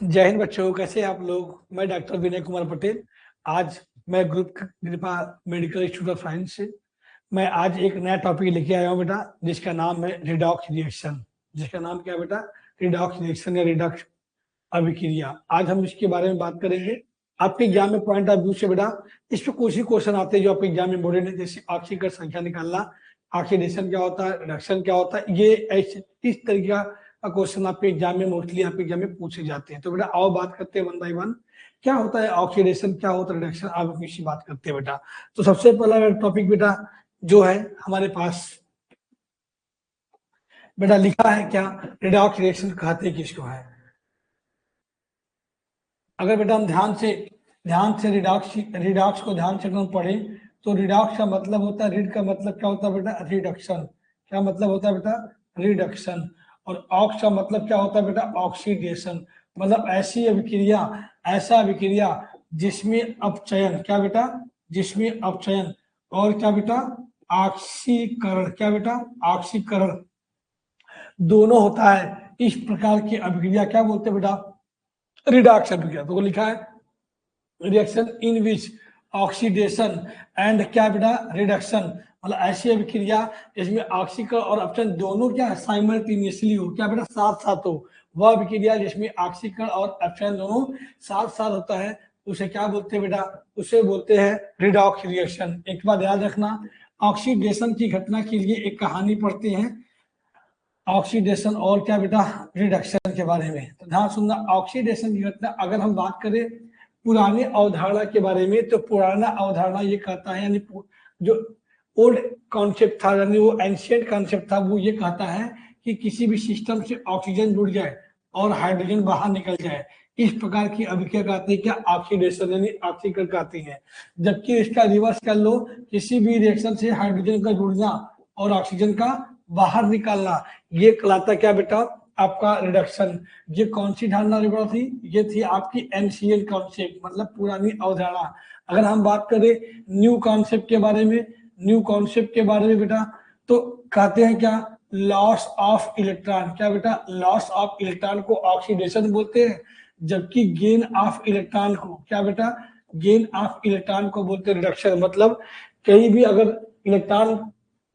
जय हिंद बच्चों, कैसे हैं आप लोग। मैं डॉक्टर विनय कुमार पटेल। आज मैं ग्रुप कृपा मेडिकल इंस्टीट्यूट ऑफ साइंस से मैं आज एक नया टॉपिक लेके आया हूँ बेटा, जिसका नाम है रिडॉक्स रिएक्शन। जिसका नाम क्या है बेटा? रिडॉक्स रिएक्शन या रिडॉक्स अभिक्रिया। आज हम इसके बारे में बात करेंगे। आपके एग्जाम में पॉइंट ऑफ व्यू से बेटा इस पे कुछ ही क्वेश्चन आते हैं जो आपके एग्जाम में इम्पोर्टेंट है, जैसे ऑक्सीकरण संख्या निकालना, ऑक्सीडेशन क्या होता है, रिडक्शन क्या होता है। ये ऐसे इस तरीके का क्वेश्चन आपके एग्जाम में मोस्टली आपके एग्जाम में पूछे जाते हैं। तो बेटा आओ बात करते हैं वन बाय वन। क्या होता है ऑक्सीडेशन, क्या होता है रिडक्शन, आप इसी बात करते हैं बेटा। तो सबसे पहला टॉपिक बेटा जो है हमारे पास बेटा लिखा है क्या, रिडॉक्स रिएक्शन कहते किसको है। अगर बेटा हम ध्यान से रिडॉक्स को ध्यान से हम पढ़ें तो रिडॉक्स का मतलब होता है, रीड का मतलब क्या होता है बेटा? रिडक्शन। क्या मतलब होता है बेटा? रिडक्शन। और ऑक्स का मतलब क्या होता है बेटा? ऑक्सीडेशन। मतलब ऐसा अभिक्रिया जिसमें अपचयन, क्या बेटा? जिसमें अपचयन और क्या बेटा? ऑक्सीकरण। क्या बेटा? ऑक्सीकरण दोनों होता है। इस प्रकार की अभिक्रिया क्या बोलते हैं बेटा? रिडॉक्स अभिक्रिया। तो लिखा है reaction in which oxidation and क्या बेटा? रिडक्शन। मतलब ऐसी अभिक्रिया जिसमें ऑक्सीकरण और अपचयन दोनों क्या साइमल्टेनियसली हो, क्या बेटा? साथ साथ हो। वह अभिक्रिया जिसमें ऑक्सीकरण और अपचयन दोनों साथ साथ होता है उसे क्या बोलते हैं बेटा? उसे बोलते हैं रिडॉक्स रिएक्शन। एक बात याद रखना, ऑक्सीडेशन की घटना के लिए एक कहानी पढ़ते हैं, ऑक्सीडेशन और क्या बेटा? रिडक्शन के बारे में। तो ध्यान सुनना, ऑक्सीडेशन की घटना अगर हम बात करें पुरानी अवधारणा के बारे में, तो पुराना अवधारणा ये कहता है, यानी जो ओल्ड कॉन्सेप्ट था, यानी वो एंशियंट कॉन्सेप्ट था, वो ये कहता है कि किसी भी सिस्टम से ऑक्सीजन जुड़ जाए और हाइड्रोजन बाहर निकल जाए, इस प्रकार की अभिक्रिया कहते हैं क्या? ऑक्सीडेशन यानी ऑक्सीकरण कहते हैं। जबकि इसका रिवर्स कर लो, किसी भी रिएक्शन से हाइड्रोजन का जुड़ना और ऑक्सीजन का बाहर निकालना, ये कहलाता क्या बेटा? आपका रिडक्शन। ये कौन सी धारणा बेटा थी? ये थी आपकी एनसीएल कॉन्सेप्ट, मतलब पुरानी अवधारणा। अगर हम बात करें न्यू कॉन्सेप्ट के बारे में, न्यू कॉन्सेप्ट के बारे में बेटा, तो कहते हैं क्या? Loss of electron. क्या बेटा? लॉस ऑफ इलेक्ट्रॉन को ऑक्सीडेशन बोलते हैं, जबकि गेन ऑफ इलेक्ट्रॉन को क्या बेटा? गेन ऑफ इलेक्ट्रॉन को बोलते हैं रिडक्शन। मतलब कहीं भी अगर इलेक्ट्रॉन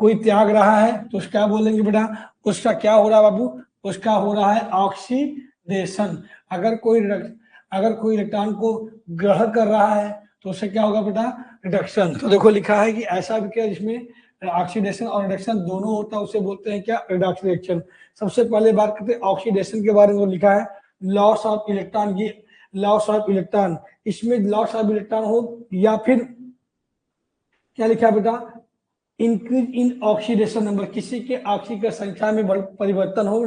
कोई त्याग रहा है तो क्या बोलेंगे बेटा? उसका क्या हो रहा है बाबू? उसका हो रहा है ऑक्सीडेशन। अगर कोई इलेक्ट्रॉन को ग्रहण कर रहा है तो उससे क्या होगा बेटा? रिडक्शन। तो देखो लिखा है कि ऐसा भी क्या जिसमें ऑक्सीडेशन और रिडक्शन दोनों होता है उसे बोलते हैं क्या? Redox reaction. सबसे पहले बात करते हैं ऑक्सीडेशन के बारे में। लिखा है लॉस ऑफ इलेक्ट्रॉन। ये लॉस ऑफ इलेक्ट्रॉन, इसमें लॉस ऑफ इलेक्ट्रॉन हो या फिर क्या लिखा है बेटा? इंक्रीज इन ऑक्सीडेशन नंबर, किसी के ऑक्सीकरण संख्या में परिवर्तन हो,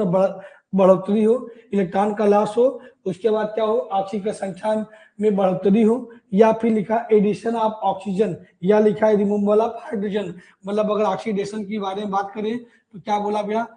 बढ़ोतरी हो, इलेक्ट्रॉन का लॉस हो, उसके बाद क्या हो? ऑक्सीकरण संख्या में बढ़ोतरी हो, या फिर लिखा एडिशन ऑफ ऑक्सीजन, या लिखा है रिमूवल ऑफ हाइड्रोजन। मतलब अगर ऑक्सीडेशन की बारे में बात करें तो क्या बोला भैया?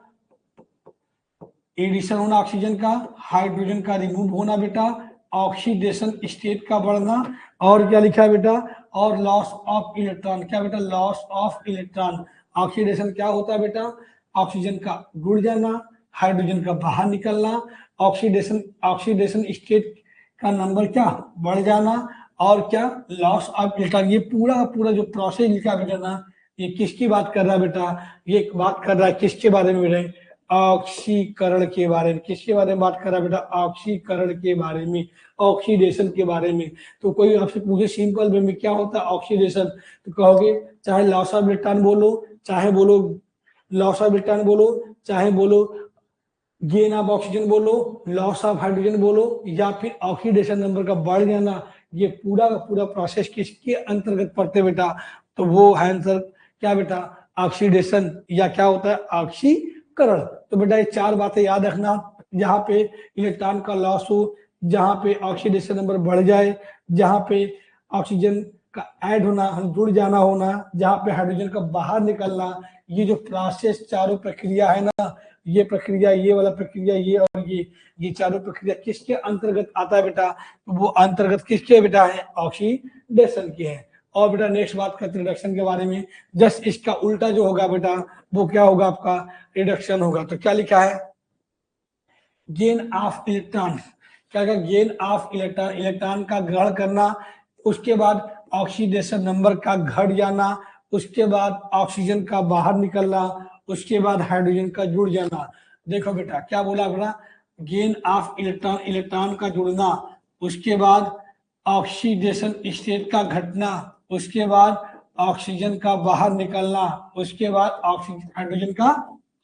एडिशन होना ऑक्सीजन का, हाइड्रोजन का रिमूव होना बेटा, ऑक्सीडेशन स्टेट का बढ़ना, और क्या लिखा है बेटा? और लॉस ऑफ इलेक्ट्रॉन। क्या बेटा? Loss of electron. ऑक्सीडेशन क्या होता है बेटा? ऑक्सीजन का जुड़ जाना, हाइड्रोजन का बाहर निकलना, ऑक्सीडेशन ऑक्सीडेशन स्टेट का नंबर क्या? बढ़ जाना, और क्या? Loss of electron. ये पूरा पूरा जो प्रोसेस लिखा बेटा ना, ये किसकी बात कर रहा है बेटा? ये बात कर रहा है किसके बारे में बेटा? ऑक्सीकरण के बारे में। किसके बारे में बात कर रहा है बेटा? ऑक्सीकरण के बारे में, ऑक्सीडेशन के बारे में। तो कोई आपसे पूछे सिंपल वे में क्या होता है ऑक्सीडेशन, तो कहोगे चाहे लॉस ऑफ इलेक्ट्रॉन बोलो, चाहे बोलो लॉस ऑफ इलेक्ट्रॉन बोलो, चाहे बोलो गेन ऑफ ऑक्सीजन बोलो, लॉस ऑफ हाइड्रोजन बोलो, या फिर ऑक्सीडेशन नंबर का बढ़ जाना, ये पूरा का पूरा प्रोसेस किसके अंतर्गत पड़ते बेटा? तो वो है आंसर क्या बेटा? ऑक्सीडेशन, या क्या होता है? ऑक्सीकरण। तो बेटा ये चार बातें याद रखना, जहाँ पे इलेक्ट्रॉन का लॉस हो, जहाँ पे ऑक्सीडेशन नंबर बढ़ जाए, जहाँ पे ऑक्सीजन का ऐड होना, जुड़ जाना होना, जहाँ पे हाइड्रोजन का बाहर निकलना, ये जो प्रोसेस चारों प्रक्रिया है ना, ये प्रक्रिया, ये वाला प्रक्रिया, ये और ये चारों प्रक्रिया किसके अंतर्गत आता है बेटा? तो वो अंतर्गत किसके बेटा है? ऑक्सीडेशन के है। और बेटा नेक्स्ट बात करते हैं रिडक्शन के बारे में। जस्ट इसका उल्टा जो होगा बेटा वो क्या होगा? आपका रिडक्शन होगा। तो क्या लिखा है? Gain of electron. क्या क्या गेन ऑफ इलेक्ट्रॉन, इलेक्ट्रॉन का ग्रहण करना, उसके बाद ऑक्सीडेशन नंबर का घट जाना, उसके बाद ऑक्सीजन का बाहर निकलना, उसके बाद हाइड्रोजन का जुड़ जाना। देखो बेटा क्या बोला बेटा, गेन ऑफ इलेक्ट्रॉन, इलेक्ट्रॉन का जुड़ना, उसके बाद ऑक्सीडेशन स्टेट का घटना, उसके बाद ऑक्सीजन का बाहर निकलना, उसके बाद ऑक्सीजन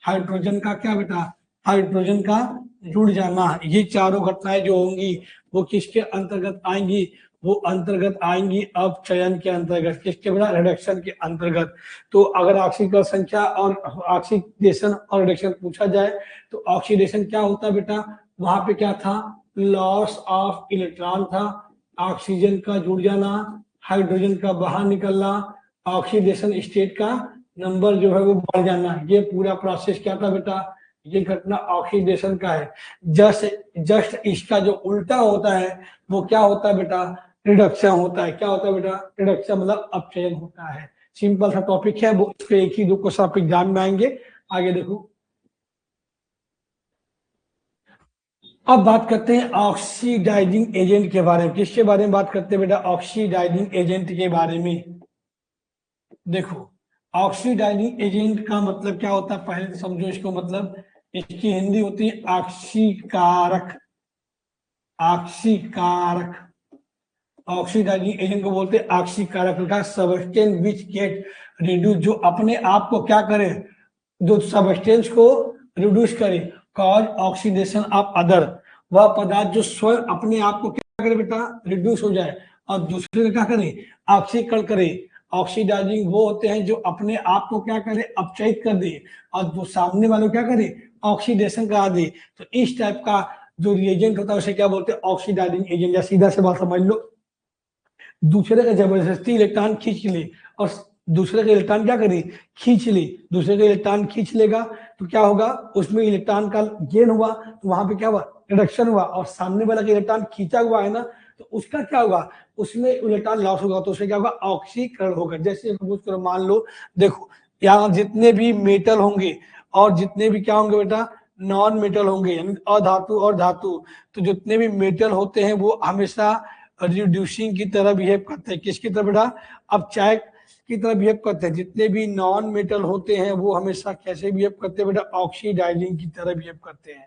हाइड्रोजन का क्या बेटा, हाइड्रोजन का जुड़ जाना। ये चारों घटनाएं जो होंगी वो किसके अंतर्गत आएंगी, वो अंतर्गत आएंगी अपचयन के अंतर्गत, किसके बिना, रिडक्शन के अंतर्गत। तो अगर ऑक्सीकरण संख्या और ऑक्सीडेशन और रिडक्शन पूछा जाए तो ऑक्सीडेशन क्या होता है बेटा, वहां पे क्या था, लॉस ऑफ इलेक्ट्रॉन था, ऑक्सीजन का जुड़ जाना, हाइड्रोजन का बाहर निकलना, ऑक्सीडेशन स्टेट का नंबर जो है वो बढ़ जाना। ये पूरा प्रोसेस क्या था बेटा, ये घटना ऑक्सीडेशन का है। जस्ट इसका जो उल्टा होता है वो क्या होता है बेटा, रिडक्शन होता है। क्या होता है बेटा, रिडक्शन मतलब अपचयन होता है। सिंपल सा टॉपिक है, वो इस पे एक ही दो क्वेश्चन आप एग्जाम में आएंगे। आगे देखो, अब बात करते हैं ऑक्सीडाइजिंग एजेंट के बारे में। किसके बारे में बात करते हैं बेटा, ऑक्सीडाइजिंग एजेंट के बारे में। देखो ऑक्सीडाइजिंग एजेंट का मतलब क्या होता है, पहले तो समझो इसको। मतलब इसकी हिंदी होती है ऑक्सीकारक। ऑक्सीकारक, ऑक्सीडाइजिंग एजेंट को बोलते हैं ऑक्सीकारक का सबस्टेंस विच गेट रिड्यूस, जो अपने आप को क्या करे, जो सबस्टेंस को रिड्यूस करे, कॉज ऑक्सीडेशन ऑफ अदर, वह पदार्थ जो स्वयं अपने आप को क्या करे बेटा, रिड्यूस हो जाए और दूसरे का क्या करे, ऑक्सीकरण करे। ऑक्सीडाइजिंग वो होते हैं जो अपने आप को क्या करे, अपचयित कर दे, और जो सामने वाले को क्या करे, ऑक्सीडेशन करा दे। तो इस टाइप का जो रिएजेंट होता है उसे क्या बोलते हैं, ऑक्सीडाइजिंग एजेंट। या सीधा से बात समझ लो, दूसरे का जबरदस्ती इलेक्ट्रॉन खींच ले और दूसरे का इलेक्ट्रॉन क्या करे, खींच ले, दूसरे का इलेक्ट्रॉन खींच लेगा तो क्या होगा, उसमें इलेक्ट्रॉन का गेन हुआ, तो वहां पे क्या हुआ, रिडक्शन हुआ। और सामने वाला का इलेक्ट्रॉन खींचा हुआ है ना, तो उसका क्या होगा, उसमें इलेक्ट्रॉन लॉस होगा, तो उससे क्या होगा, ऑक्सीकरण होगा। जैसे मान लो, देखो यहाँ जितने भी मेटल होंगे और जितने भी क्या होंगे बेटा, नॉन मेटल होंगे, यानी अधातु और धातु। तो जितने भी मेटल होते हैं वो हमेशा रिड्यूसिंग की तरह बिहेव करते हैं। किसकी तरह बेटा, अपचायक की तरह बिहेव करते हैं। जितने भी नॉन मेटल होते हैं वो हमेशा कैसे बिहेव करते हैं बेटा, ऑक्सीडाइजिंग की तरह बिहेव करते हैं।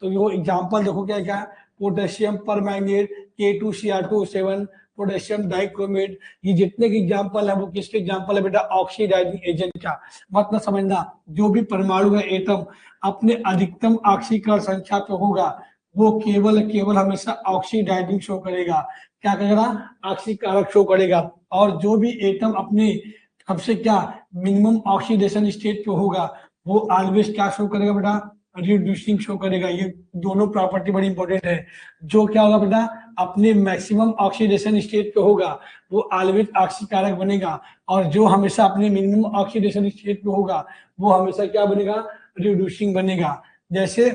तो वो एग्जांपल देखो क्या क्या है, potassium permanganate, K2Cr2 7, potassium dichromate, ये जितने की एग्जांपल है वो किसके एग्जांपल है बेटा, ऑक्सीडाइजिंग एजेंट का। मतलब समझना, जो भी परमाणु है, एटम अपने अधिकतम ऑक्सीकरण संख्या पे होगा वो केवल हमेशा ऑक्सीडाइजिंग शो करेगा। क्या करेगा, ऑक्सीकारक शो करेगा। और जो भी एटम अपने सबसे क्या मिनिमम ऑक्सीडेशन स्टेट पे होगा वो ऑलवेज क्या शो करेगा बेटा, रिड्यूसिंग शो करेगा। ये दोनों प्रॉपर्टी बड़ी इंपॉर्टेंट है। जो क्या होगा बेटा, अपने मैक्सिमम ऑक्सीडेशन स्टेट पे होगा वो ऑलवेज ऑक्सीकारक बनेगा, और जो हमेशा अपने मिनिमम ऑक्सीडेशन स्टेट पे होगा वो हमेशा क्या बनेगा, रिड्यूसिंग बनेगा। जैसे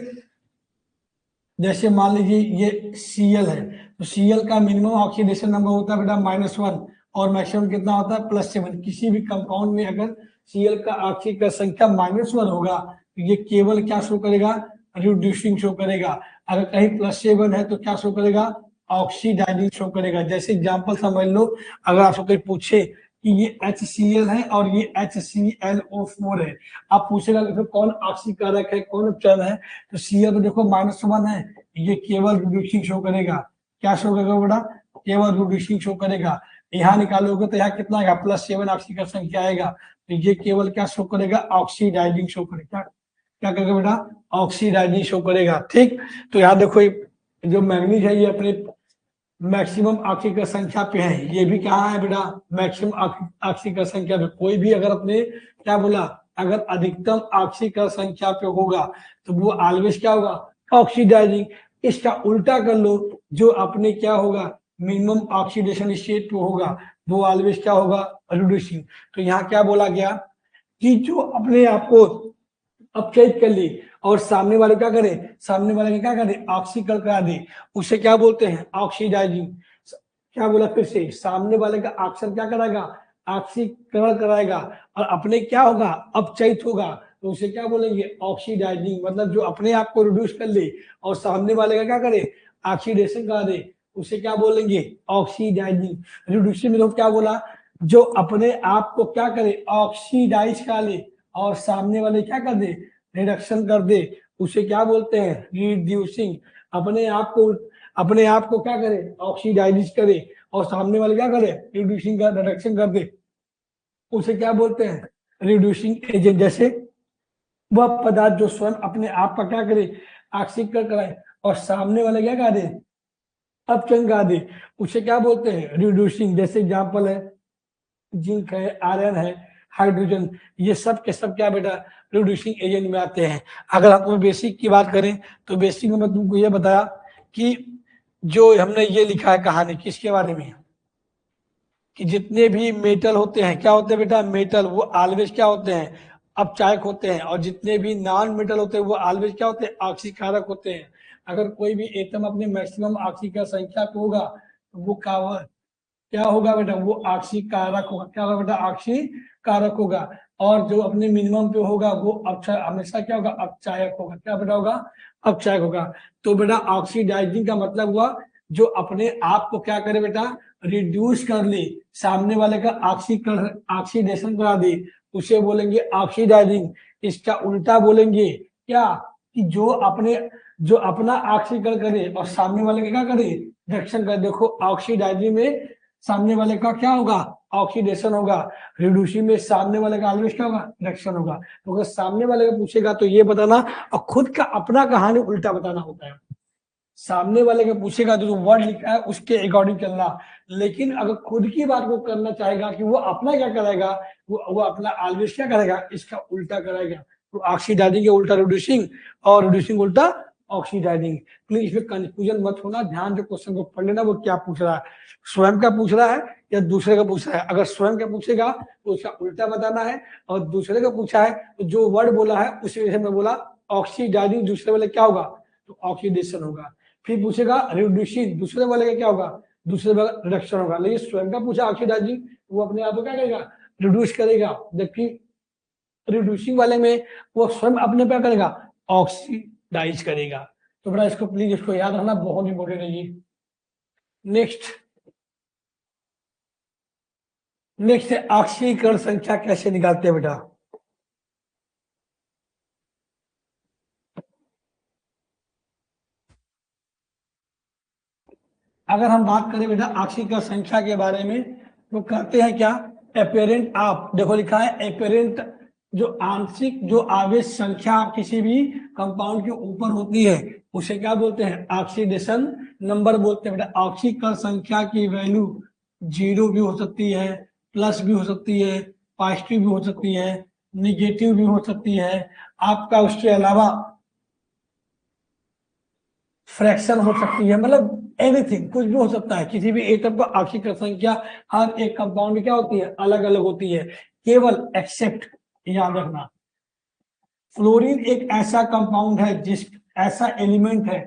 जैसे मान लीजिए ये Cl है, तो Cl का मिनिमम ऑक्सीडेशन नंबर होता है बेटा -1 और मैक्सिमम कितना होता है +7। किसी भी कंपाउंड में अगर Cl का ऑक्सीकरण संख्या -1 होगा तो ये केवल क्या शो करेगा, रिड्यूसिंग शो करेगा। अगर कहीं +7 है तो क्या शो करेगा, ऑक्सीडाइजिंग शो करेगा। जैसे एग्जाम्पल समझ लो, अगर आपसे कोई पूछे कि ये HCl है और ये HClO4 है, आप पूछेगा कि कौन ऑक्सीकारक है कौन उपचयन है, तो Cl तो देखो -1 है, ये केवल रिड्यूसिंग शो करेगा। क्या शो करेगा बेटा, केवल रिड्यूसिंग शो करेगा। यहाँ निकालोगे तो यहाँ कितना आएगा, +7 ऑक्सीकरण संख्या आएगा, तो ये केवल क्या शो करेगा, ऑक्सीडाइजिंग शो करेगा। क्या करेगा बेटा, ऑक्सीडाइजिंग शो करेगा। ठीक, तो यहाँ देखो जो मैग्नीज है ये अपने मैक्सिमम ऑक्सीकरण संख्या पे है, ये भी कहाँ है बेटा, मैक्सिमम ऑक्सीकरण संख्या पे। कोई भी अगर अपने क्या बोला, अगर अधिकतम ऑक्सीकरण संख्या पे होगा तो वो ऑलवेज क्या होगा, ऑक्सीडाइजिंग। इसका उल्टा कर लो, जो अपने क्या होगा, मिनिमम ऑक्सीडेशन स्टेट पे होगा वो ऑलवेज क्या होगा, रिड्यूसिंग। तो यहाँ क्या बोला गया कि जो अपने आप को अपचयित कर ली और सामने वाले क्या करे, सामने वाले क्या करे, ऑक्सीकरण करा दे, उसे क्या बोलते हैं, ऑक्सीडाइजिंग। क्या बोला फिर से, सामने वाले का ऑक्सीकरण क्या कराएगा, ऑक्सीकरण कराएगा, और अपने क्या होगा, अपचयित होगा, तो उसे क्या बोलेंगे, ऑक्सीडाइजिंग। मतलब जो अपने आप को रिड्यूस कर ले और सामने वाले का क्या करे, ऑक्सीडेशन करा दे, उसे क्या बोलेंगे, ऑक्सीडाइजिंग। रिड्यूसिंग में क्या बोला, जो अपने आप को क्या करे, ऑक्सीडाइज करा ले, और सामने वाले क्या कर दे, रिडक्शन कर दे, उसे क्या बोलते हैं, रिड्यूसिंग। अपने आप को क्या करे, ऑक्सीडाइज करे, और सामने वाले क्या करे, रिड्यूसिंग का रिडक्शन कर दे, उसे क्या बोलते हैं, रिड्यूसिंग एजेंट। जैसे वह पदार्थ जो स्वयं अपने आप का क्या करे, ऑक्सीकरण कराए, और सामने वाले क्या कर दे, अपचयन करा दे, उसे क्या बोलते हैं, रिड्यूसिंग। जैसे एग्जाम्पल है जिंक है, आयरन है, हाइड्रोजन, ये सब के सब क्या बेटा, रिड्यूसिंग एजेंट में आते हैं। अगर हम बेसिक की बात करें तो बेसिक में मैं तुमको ये बताया कि जो हमने ये लिखा है कहानी किसके बारे में, कि जितने भी मेटल होते हैं, क्या होते हैं बेटा, मेटल, वो ऑलवेज क्या होते हैं, अपचायक होते हैं, और जितने भी नॉन मेटल होते हैं वो ऑलवेज क्या होते हैं, ऑक्सीकारक होते हैं। अगर कोई भी एटम अपने मैक्सिमम ऑक्सीकरण संख्या पे होगा तो वो क्या होगा बेटा, वो ऑक्सीकारक होगा। क्या होगा बेटा, ऑक्सीकारक होगा। और जो अपने मिनिमम पे होगा वो हमेशा क्या होगा, अपचायक होगा। क्या बेटा होगा, अपचायक होगा। तो बेटा ऑक्सीडाइजिंग का मतलब हुआ जो अपने आप को क्या करे बेटा, रिड्यूस कर ले, सामने वाले का ऑक्सीडेशन करा दे, उसे बोलेंगे ऑक्सीडाइजिंग। इसका उल्टा बोलेंगे क्या, कि जो अपना ऑक्सीकरण करे और सामने वाले का क्या करे, रिडक्शन करे। देखो ऑक्सीडाइजिंग में सामने वाले का क्या होगा, ऑक्सीडेशन होगा, रिड्यूसिंग में सामने वाले का ऑलवेज क्या होगा, रिडक्शन होगा। तो अगर सामने वाले का पूछेगा तो ये बताना, और खुद का अपना कहानी उल्टा बताना होता है। सामने वाले का पूछेगा तो जो वर्ड लिखा है उसके अकॉर्डिंग चलना, लेकिन अगर खुद की बात को करना चाहेगा कि वो अपना क्या करेगा, वो अपना ऑलवेज क्या करेगा, इसका उल्टा करेगा। तो ऑक्सीडाइजिंग के उल्टा रिड्यूसिंग, और रिड्यूसिंग उल्टा ऑक्सीडाइजिंग। प्लीज इसमें कंफ्यूजन मत होना, ध्यान से क्वेश्चन को पढ़ लेना, वो क्या पूछ रहा है, स्वयं का पूछ रहा है या दूसरे का पूछ रहा है। अगर स्वयं का पूछेगा तो उसका उल्टा बताना है, और दूसरे का पूछा है तो जो वर्ड बोला है उसी वजह से मैं बोला ऑक्सीडाइजिंग, दूसरे वाले क्या होगा, तो ऑक्सीडेशन होगा। फिर पूछेगा रिड्यूसिंग, दूसरे वाले का क्या होगा, दूसरे वाला रिडक्शन होगा। लेकिन स्वयं का पूछा ऑक्सीडाइजिंग, वो अपने आप को क्या करेगा, रिड्यूस करेगा, जबकि रिड्यूसिंग वाले में वो स्वयं अपने पे करेगा, ऑक्सीडाइज करेगा। तो बेटा इसको प्लीज इसको याद रखना, बहुत इंपॉर्टेंट है ये। नेक्स्ट है ऑक्सीकरण संख्या कैसे निकालते हैं बेटा। अगर हम बात करें बेटा ऑक्सीकरण संख्या के बारे में तो कहते हैं क्या, एपेरेंट आप देखो लिखा है एपेरेंट, जो आंशिक जो आवेश संख्या किसी भी कंपाउंड के ऊपर होती है उसे क्या बोलते हैं, ऑक्सीडेशन नंबर बोलते हैं बेटा। ऑक्सीकरण संख्या की वैल्यू 0 भी हो सकती है, प्लस भी हो सकती है, पॉजिटिव भी हो सकती है, निगेटिव भी हो सकती है, आपका उसके अलावा फ्रैक्शन हो सकती है, मतलब एनीथिंग, कुछ भी हो सकता है। किसी भी एटम का ऑक्सीकरण संख्या हर एक कंपाउंड में क्या होती है, अलग अलग होती है, केवल एक्सेप्ट, याद रखना, फ्लोरीन एक ऐसा कंपाउंड है ऐसा एलिमेंट है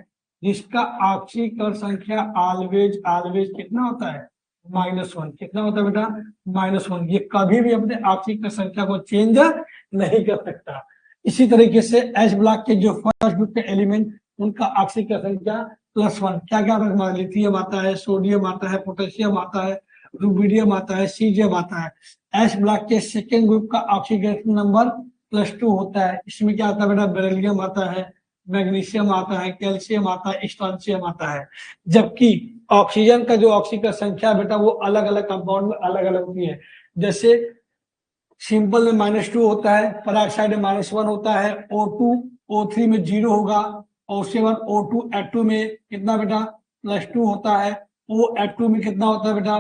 जिसका ऑक्सीकरण संख्या ऑलवेज ऑलवेज कितना होता है, -1। कितना होता है बेटा, -1। ये कभी भी अपने ऑक्सीकरण संख्या को चेंज नहीं कर सकता। इसी तरीके से एच ब्लॉक के जो फर्स्ट ग्रुप के एलिमेंट, उनका ऑक्सीकरण संख्या +1। क्या क्या आता है, लिथियम आता है, सोडियम आता है, पोटेशियम आता है, रुबिडियम आता है, सीजियम आता है। एच ब्लॉक के सेकेंड ग्रुप का ऑक्सीकरण नंबर +2 होता है। इसमें क्या आता है बेटा, बेरिलियम आता है, मैग्नीशियम आता है, कैल्शियम आता है, स्ट्रोंशियम आता है। जबकि ऑक्सीजन का जो ऑक्सीकरण संख्या बेटा वो अलग अलग कंपाउंड में अलग अलग होती है। जैसे सिंपल में -2 होता है, पेरोक्साइड में -1 होता है, O2 O3 में 0 होगा, और उसके बाद O2 H2 में कितना बेटा, +2 होता है। OH2 में कितना होता है बेटा,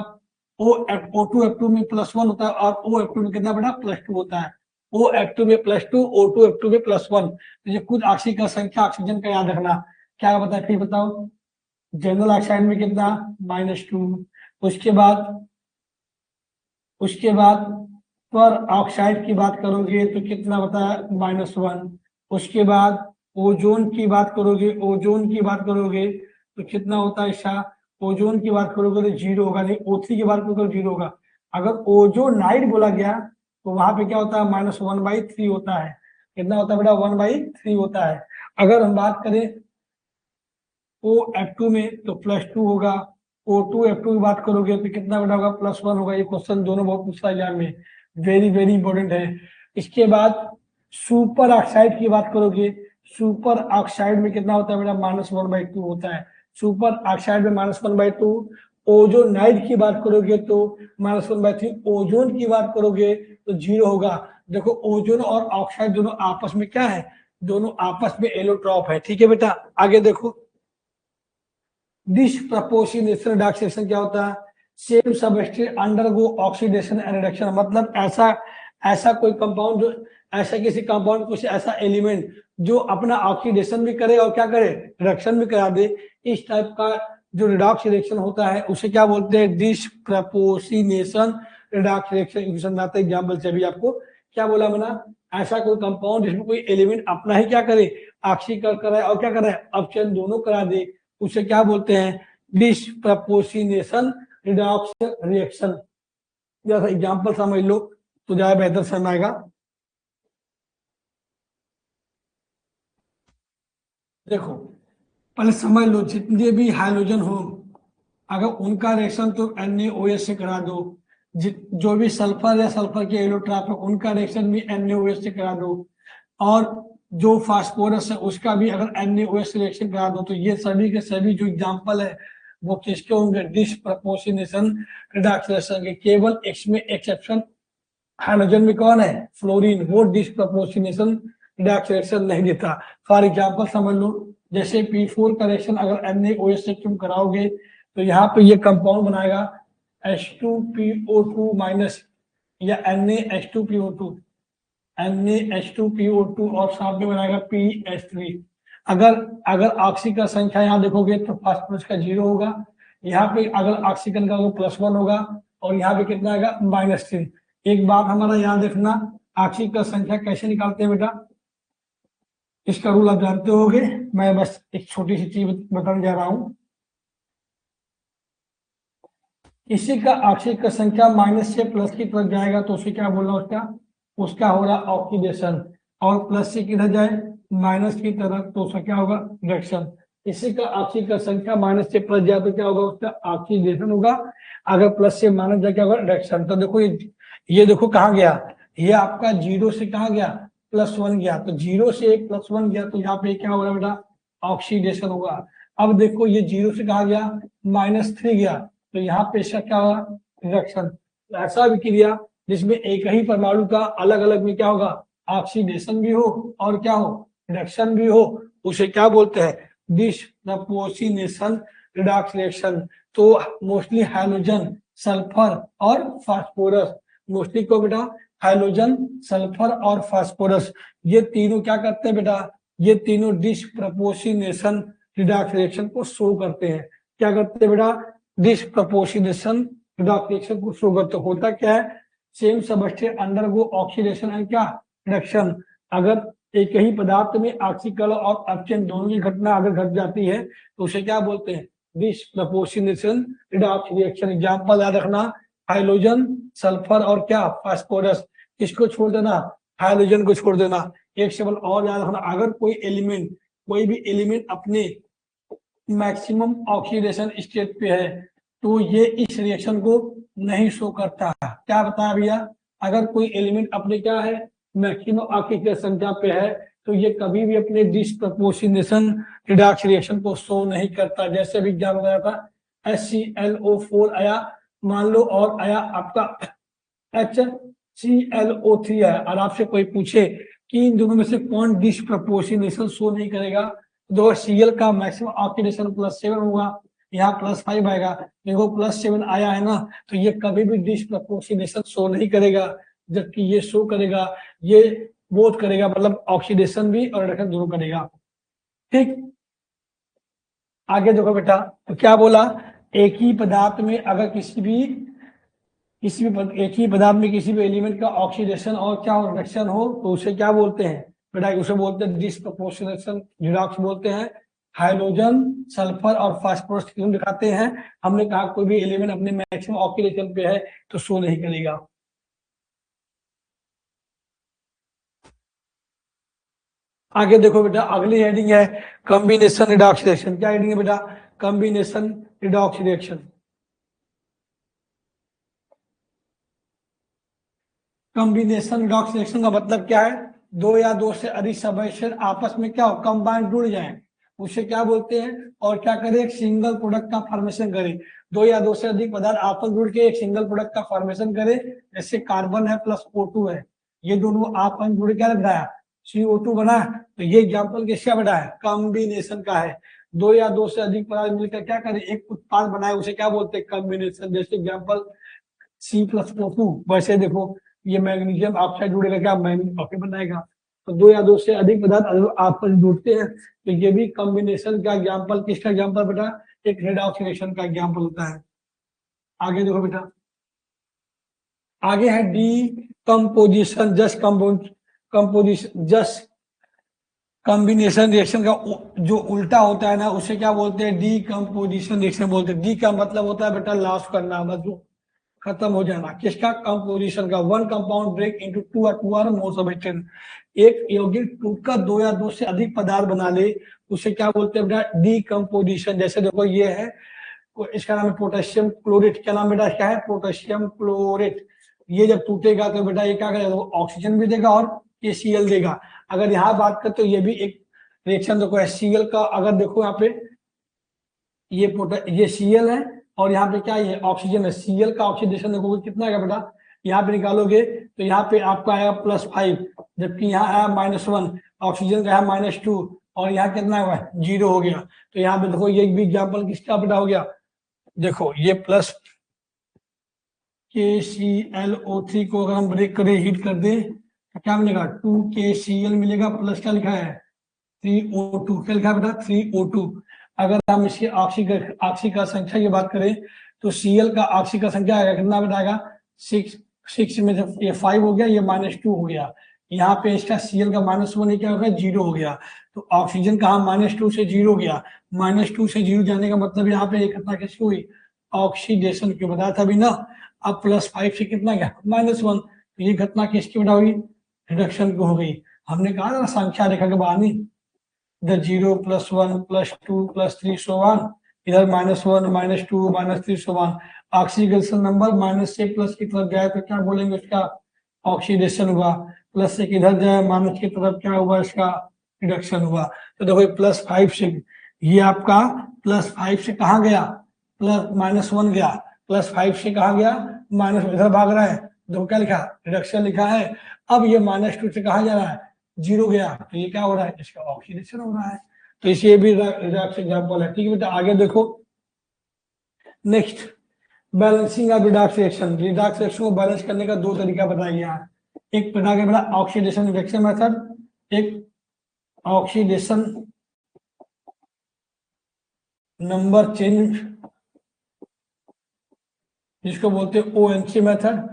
O2 H2 में +1 होता है, और OH2 में कितना बेटा, +2 होता है। OH2 में +2, O2 H2 में +1। तो ये कुछ ऑक्सीकरण संख्या ऑक्सीजन का याद रखना। क्या बताया फिर बताओ, जनरल ऑक्साइड में कितना, -2। उसके बाद पर ऑक्साइड की बात करोगे तो कितना बताया, -1। उसके बाद ओजोन की बात करोगे तो कितना होता है इसका, ओजोन की बात करोगे तो 0 होगा, नहीं O3 की बात करोगे तो 0 होगा। अगर ओजोनाइड बोला गया तो वहां पे क्या होता है, -1/3 होता है। कितना होता है बेटा, 1/3 होता है। अगर हम बात करें OF2 में तो +2 होगा, O2F2 की बात करोगे तो कितना बेटा होगा, +1 होगा। ये क्वेश्चन दोनों बहुत पूछता है एग्जाम में, वेरी वेरी इंपॉर्टेंट है। इसके बाद सुपर ऑक्साइड की बात करोगे, सुपर ऑक्साइड में कितना होता है बेटा, -1/2 होता है। सुपर ऑक्साइड में -1/2। ओजोनाइड की बात करोगे तो -1/3। ओजोन की बात करोगे तो 0 होगा। देखो ओजोन और ऑक्साइड दोनों आपस में क्या है, दोनों आपस में एलोट्रॉप है। ठीक है बेटा, आगे देखो डिस्प्रपोर्शनेशन रिडक्शन क्या होता है, same substrate undergo oxidation and reduction, मतलब ऐसा ऐसा कोई कंपाउंड जो ऐसा किसी कंपाउंड कुछ ऐसा एलिमेंट जो अपना ऑक्सीडेशन भी करे और क्या करे, रिडक्शन भी करा दे, इस टाइप का जो रिडॉक्स रिएक्शन होता है उसे क्या बोलते हैं, डिस्प्रपोर्शनेशन रिडॉक्स रिएक्शन। एग्जाम्पल से भी आपको क्या बोला मैंने, ऐसा कोई कंपाउंड जिसमें कोई एलिमेंट अपना ही क्या करे, ऑक्सीकरण कराए और क्या कराए, अपचयन दोनों करा दे, उसे क्या बोलते हैं, डिस्प्रपोर्शनेशन रिडॉक्स रिएक्शन। जैसा एग्जांपल समझ लो तो ज्यादा बेहतर समझ आएगा। देखो पहले समझ लो, जितने भी हाइड्रोजन हो अगर उनका रिएक्शन तो NaOH से करा दो, जो भी सल्फर या सल्फर के एलोट्रॉप है उनका रिएक्शन भी NaOH से करा दो, और जो फास्फोरस है उसका भी अगर NaOH से रिएक्शन करा दो, तो ये सभी के सभी जो एग्जांपल है वो किसके होंगे, डिस्प्रपोर्शनेशन रिडक्शन रिएक्शन के। केवल इसमें एक्सेप्शन हाइड्रोजन में कौन है, फ्लोरीन, वो डिस्प्रपोर्शनेशन रिडक्शन रिएक्शन नहीं देता। फॉर एग्जांपल समझ लो, जैसे P4 का रिएक्शन अगर NaOH से तुम कराओगे तो यहाँ पे ये कंपाउंड बनाएगा H2PO2 माइनस या NaH2PO2, NaH2PO2 और साथ में बनाएगा PH3। अगर अगर ऑक्सीजन संख्या यहाँ देखोगे तो फास्फोरस का 0 होगा, यहाँ पे अगर ऑक्सीजन का +1 होगा और यहाँ पे कितना आएगा, -3। एक बात हमारा यहाँ देखना, ऑक्सीजन संख्या कैसे निकालते हैं बेटा, इसका रूल आप जानते होगे, मैं बस एक छोटी सी चीज बताने जा रहा हूँ। इसी का ऑक्सीजन का संख्या माइनस से प्लस की तरफ जाएगा तो उसे क्या बोलना, उसका उसका हो रहा ऑक्सीडेशन, और प्लस से किधर जाए, माइनस की तरफ, तो उसका क्या होगा, रिडक्शन। इसी का ऑक्सीजन का संख्या माइनस से प्लस जाए तो क्या होगा, उसका ऑक्सीडेशन होगा, अगर प्लस से माइनस जाए क्या होगा, रिडक्शन। तो देखो ये देखो कहाँ गया, ये आपका 0 से कहाँ गया, +1 गया, तो 0 से +1 गया तो यहाँ पे क्या होगा बेटा, ऑक्सीडेशन होगा। अब देखो ये 0 से कहा गया, -3 गया, तो यहाँ पे इसका क्या होगा, रिडक्शन। ऐसा विक्रिया जिसमें एक ही परमाणु का अलग अलग में क्या होगा, ऑक्सीडेशन भी हो और क्या हो, रिडक्शन भी हो, उसे क्या बोलते हैं, डिस्प्रपोर्शनेशन रिडक्शन रिएक्शन। तो मोस्टली हाइड्रोजन, सल्फर और फास्फोरस, मोस्टली को बेटा हाइड्रोजन, सल्फर और फास्फोरस, ये तीनों क्या करते हैं बेटा, ये तीनों डिस्प्रपोर्शनेशन रिडक्शन रिएक्शन को शो करते हैं। क्या करते हैं बेटा, डिस्प्रपोर्शनेशन रिडक्शन रिएक्शन को शो करते। होता क्या है, same substrate undergo oxidation and क्या, रिडक्शन। अगर एक ही पदार्थ में ऑक्सीकरण और अपचयन दोनों की घटना अगर घट जाती है तो उसे क्या बोलते हैं, डिस्प्रपोर्शनेशन रिडक्शन रिएक्शन। एग्जांपल याद रखना, हाइड्रोजन, सल्फर और क्या, फास्फोरस। किसको छोड़ देना, हाइड्रोजन को छोड़ देना। एक शब्द और याद रखना, अगर कोई भी एलिमेंट अपने मैक्सिमम ऑक्सीडेशन स्टेट पे है तो ये इस रिएक्शन को नहीं शो करता है। क्या बताया भैया, अगर कोई एलिमेंट अपने क्या है, मैक्सिमम ऑक्सीडेशन संख्या पे है तो ये कभी भी अपने डिस्प्रपोर्शनेशन रिडक्शन रिएक्शन को शो नहीं करता। जैसे भी एग्जाम बताया था, HClO4 आया मान लो और आया आपका HClO3 है, और आपसे कोई पूछे कि इन दोनों में से कौन डिस्प्रपोर्शनेशन शो नहीं करेगा, दो Cl का मैक्सिमम ऑक्सीडेशन +7 होगा, यहाँ +5 आएगा, देखो +7 आया है ना, तो ये कभी भी डिस्प्रपोर्शनेशन शो नहीं करेगा, जबकि ये शो करेगा, ये बोथ करेगा, मतलब ऑक्सीडेशन भी और रिडक्शन दोनों करेगा। ठीक, आगे देखो बेटा, तो क्या बोला, एक ही पदार्थ में अगर एक ही पदार्थ में किसी भी एलिमेंट का ऑक्सीडेशन और क्या रिडक्शन हो तो उसे क्या बोलते हैं बेटा, उसे बोलते हैं डिस्प्रपोर्शनेशन रिडक्शन बोलते हैं। हाइड्रोजन, सल्फर और फास्फोरस क्यों दिखाते हैं, हमने कहा कोई भी एलिमेंट अपने मैक्सिमम ऑक्सीडेशन पे है तो शो नहीं करेगा। आगे देखो बेटा, अगली हेडिंग है कॉम्बिनेशन रिडॉक्स रिएक्शन। क्या हेडिंग है बेटा? Combination redox reaction. Combination redox reaction का मतलब क्या है? दो या दो से अधिक सब्स्टेंस आपस में क्या हो, कंबाइन, जुड़ जाए, उसे क्या बोलते हैं? और क्या करे? एक सिंगल प्रोडक्ट का फॉर्मेशन करे। दो या दो से अधिक पदार्थ आपस में जुड़ के एक सिंगल प्रोडक्ट का फॉर्मेशन करे। जैसे कार्बन है प्लस O2 है, ये दोनों आपस में जुड़ के क्या बनाया? CO2 बना। तो ये एग्जाम्पल किसका बेटा है? कॉम्बिनेशन का है। दो या दो से अधिक पदार्थ मिलकर क्या करे? एक उत्पाद बनाए, उसे क्या बोलते हैं? कॉम्बिनेशन। जैसे एग्जाम्पल C+O2। वैसे देखो, ये मैग्नीशियम ऑक्साइड जुड़ेगा, क्या मैग्नीशियम ऑक्साइड बनाएगा। तो दो या दो से अधिक पदार्थ अगर आपस में जुड़ते हैं तो ये भी कॉम्बिनेशन का एग्जाम्पल। किसका एग्जाम्पल बेटा? एक रेडॉक्स रिएक्शन का एग्जाम्पल होता है। आगे देखो बेटा, आगे है D composition. Just composition, just combination reaction का जो उल्टा होता है ना, उसे क्या बोलते हैं? डीकम्पोजिशन रिएक्शन बोलते हैं। डी का मतलब होता है बेटा लॉस करना, मतलब खत्म हो जाना। किसका? कंपोजिशन का। One compound break into two or more substance. एक यौगिक टूटकर दो या दो से अधिक पदार्थ बना ले, उसे क्या बोलते हैं बेटा? डीकम्पोजिशन। जैसे देखो, ये है, इसका नाम है पोटेशियम क्लोरेट। क्या नाम बेटा इसका है? Potassium chlorate. ये जब टूटेगा तो बेटा ये क्या करेगा? ऑक्सीजन भी देगा और KCl देगा। अगर यहाँ बात करते तो ये भी एक रिएक्शन देखो, HCl का। अगर देखो यहाँ पे, ये Cl है और यहाँ पे क्या ये ऑक्सीजन है। Cl का ऑक्सीडेशन देखोगे कितना आएगा बेटा? यहाँ पे निकालोगे तो यहाँ पे आपका आएगा +5, जबकि यहाँ आया -1। ऑक्सीजन का है -2 और यहाँ कितना हुआ? 0 हो गया। तो यहाँ पे देखो, ये भी एग्जाम्पल किसका बेटा हो गया? देखो, ये प्लस KClO3 को अगर हम ब्रेक करें, हीट कर दें, तो क्या मिलेगा? 2KCl मिलेगा, प्लस क्या लिखा है? 3O2। क्या लिखा है बेटा? 3O2। अगर हम इसकी ऑक्सीकरण संख्या की बात करें तो Cl का ऑक्सीकरण संख्या आएगा कितना बेटा? आएगा 6 में से ये 5 हो गया, ये -2 हो गया। यहाँ पे इसका Cl का -1 क्या हो गया? 0 हो गया। तो ऑक्सीजन का -2 से 0 हो गया। -2 से 0 जाने का मतलब यहाँ पे एक घटना किसकी हुई? ऑक्सीडेशन की। बताया था अभी ना। अब +5 से कितना गया? -1। तो ये घटना किसकी बेटा हुई? रिडक्शन की हो गई। हमने कहा ना संख्या रेखा के बाहर नहीं, इधर 0 +1 +2 +3 सो ऑन, इधर -1 -2 -3 so on. Oxidation number minus से प्लस की तरफ जाए तो क्या बोलेंगे? उसका ऑक्सीडेशन हुआ। प्लस से किधर जाए, माइनस की तरफ, क्या हुआ? इसका रिडक्शन हुआ। तो देखो, +5 से ये आपका +5 से कहाँ गया? -1 गया। +5 से कहाँ गया? माइनस, इधर भाग रहा है। देखो क्या लिखा? रिडक्शन लिखा है। अब ये -2 से कहाँ जा रहा है? 0 गया। तो ये क्या हो रहा है? इसका ऑक्सीडेशन हो रहा है। तो इसे भी रिडक्स एग्जांपल है। ठीक है बेटा, आगे देखो। Next, balancing of Redux reaction. Redux reaction को बैलेंस करने का दो तरीका बताया गया है। एक बता के बेटा ऑक्सीडेशन रिडक्शन मेथड, एक ऑक्सीडेशन नंबर चेंज, जिसको बोलते हैं ONC मेथड।